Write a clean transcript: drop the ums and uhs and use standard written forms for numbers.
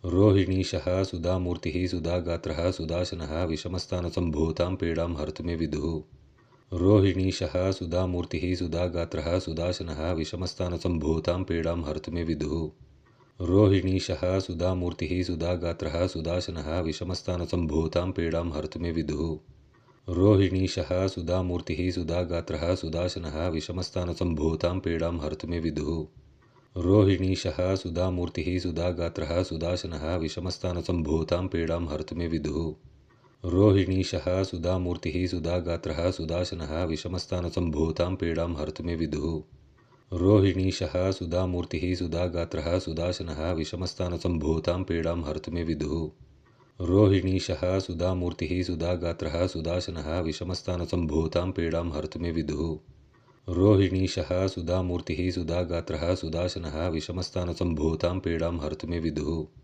रोहिणीशः सुधामूर्तिः सुधागात्रः सुदाशनः विषमस्थानसम्भूतां पीडां हर्तु मे विदुः। रोहिणीशः सुधामूर्तिः सुधागात्रः सुदाशनः विषमस्थानसम्भूतां पीडां हर्तु मे विदुः। रोहिणीशः सुधामूर्तिः सुधागात्रः सुदाशनः विषमस्थानसम्भूतां पीडां हर्तु मे विदुः। रोहिणीशः सुधामूर्तिः सुधागात्रः सुदाशनः विषमस्थानसम्भूतां पीडां हर्तु मे विदुः। रोहिणीशः सुधामूर्तिः सुधागात्रः सुदाशनः विषमस्थानसम्भूतां पीडां हर्तु मे विदुः। रोहिणीशः सुधामूर्तिः सुधागात्रः सुदाशनः विषमस्थानसम्भूतां पीडां हर्तु मे विदुः। रोहिणीशः सुधामूर्तिः सुधागात्रः सुदाशनः विषमस्थानसम्भूतां पीडां हर्तु मे विदुः। रोहिणीशः सुधामूर्तिः सुधागात्रः सुदाशनः विषमस्थानसम्भूतां पीडां हर्तु मे विदुः। रोहिणीशः सुधामूर्तिः सुधागात्रः सुदाशनः विषमस्थानसम्भूतां पीडां हर्तु मे विदुः। रोहिणीशः सुधामूर्तिः सुधागात्रः सुदाशनः विषमस्थानसम्भूतां पीडां हर्तु मे विदुः।